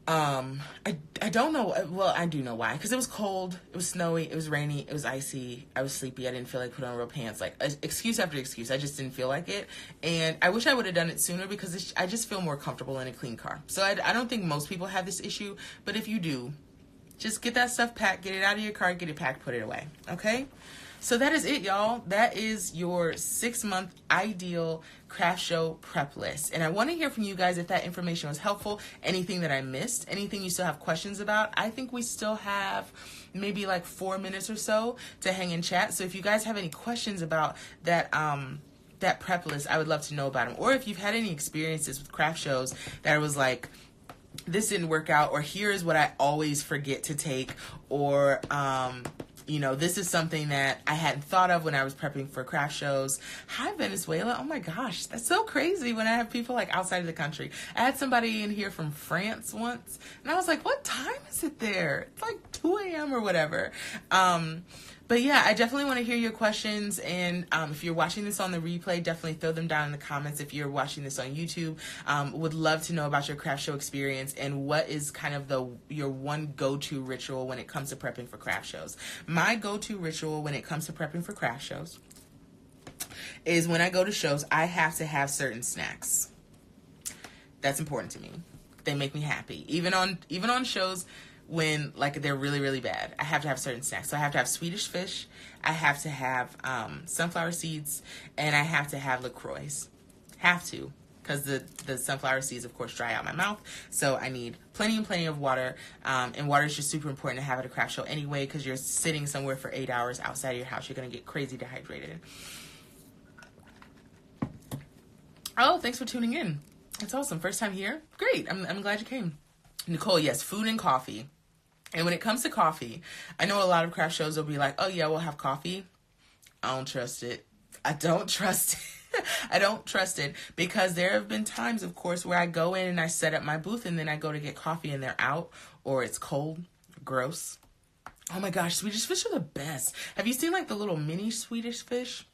I don't know. Well, I do know why. Because it was cold, it was snowy, it was rainy, it was icy, I was sleepy, I didn't feel like putting on real pants. Like, excuse after excuse, I just didn't feel like it. And I wish I would have done it sooner because I just feel more comfortable in a clean car. So I don't think most people have this issue, but if you do, just get that stuff packed, get it out of your car, get it packed, put it away. Okay? So that is it, y'all. That is your 6-month ideal craft show prep list. And I want to hear from you guys if that information was helpful, anything that I missed, anything you still have questions about. I think we still have maybe like 4 minutes or so to hang and chat. So if you guys have any questions about that, that prep list, I would love to know about them. Or if you've had any experiences with craft shows that was like, this didn't work out, or here's what I always forget to take, or, you know, this is something that I hadn't thought of when I was prepping for craft shows. Hi, Venezuela. Oh my gosh, that's so crazy when I have people like outside of the country. I had somebody in here from France once, and I was like, what time is it there? It's like 2 a.m. or whatever. But yeah, I definitely want to hear your questions, and if you're watching this on the replay, definitely throw them down in the comments. If you're watching this on YouTube, would love to know about your craft show experience and what is kind of your one go-to ritual when it comes to prepping for craft shows. My go-to ritual when it comes to prepping for craft shows is when I go to shows, I have to have certain snacks. That's important to me. They make me happy. Even on shows when like they're really, really bad, I have to have certain snacks. So I have to have Swedish fish, I have to have sunflower seeds, and I have to have LaCroix. Have to, because the sunflower seeds, of course, dry out my mouth. So I need plenty and plenty of water. And water is just super important to have at a craft show anyway, because you're sitting somewhere for 8 hours outside of your house. You're going to get crazy dehydrated. Oh, thanks for tuning in. That's awesome. First time here? Great. I'm glad you came. Nicole, yes, food and coffee. And when it comes to coffee, I know a lot of craft shows will be like, oh yeah, we'll have coffee. I don't trust it. I don't trust it. I don't trust it because there have been times, of course, where I go in and I set up my booth and then I go to get coffee and they're out, or it's cold, gross. Oh my gosh, Swedish fish are the best. Have you seen like the little mini Swedish fish?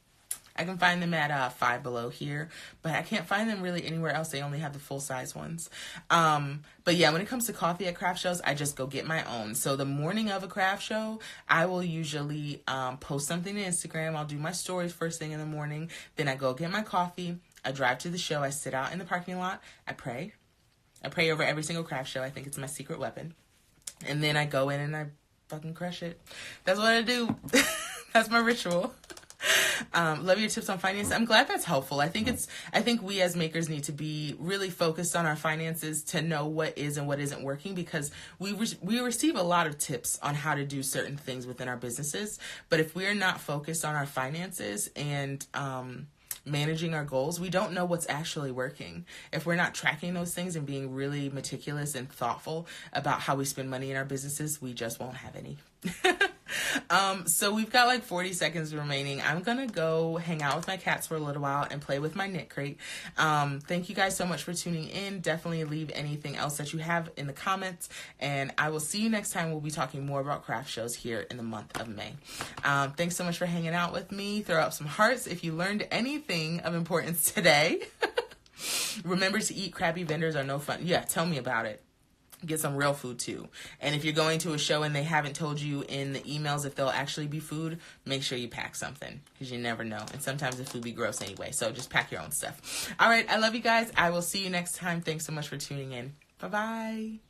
I can find them at Five Below here, but I can't find them really anywhere else. They only have the full-size ones. But yeah, when it comes to coffee at craft shows, I just go get my own. So the morning of a craft show, I will usually post something to Instagram. I'll do my stories first thing in the morning. Then I go get my coffee. I drive to the show. I sit out in the parking lot. I pray. I pray over every single craft show. I think it's my secret weapon. And then I go in and I fucking crush it. That's what I do. That's my ritual. Love your tips on finance. I'm glad that's helpful. I think we as makers need to be really focused on our finances to know what is and what isn't working, because we receive a lot of tips on how to do certain things within our businesses. But if we're not focused on our finances and managing our goals, we don't know what's actually working. If we're not tracking those things and being really meticulous and thoughtful about how we spend money in our businesses, we just won't have any. So we've got like 40 seconds remaining. I'm gonna go hang out with my cats for a little while and play with my knit crate. Thank you guys so much for tuning in. Definitely leave anything else that you have in the comments, and I will see you next time. We'll be talking more about craft shows here in the month of May. Thanks so much for hanging out with me. Throw up some hearts if you learned anything of importance today. Remember to eat. Crappy vendors are no fun. Yeah, tell me about it. Get some real food too. And if you're going to a show and they haven't told you in the emails if they'll actually be food, make sure you pack something, because you never know. And sometimes the food be gross anyway. So just pack your own stuff. All right. I love you guys. I will see you next time. Thanks so much for tuning in. Bye-bye.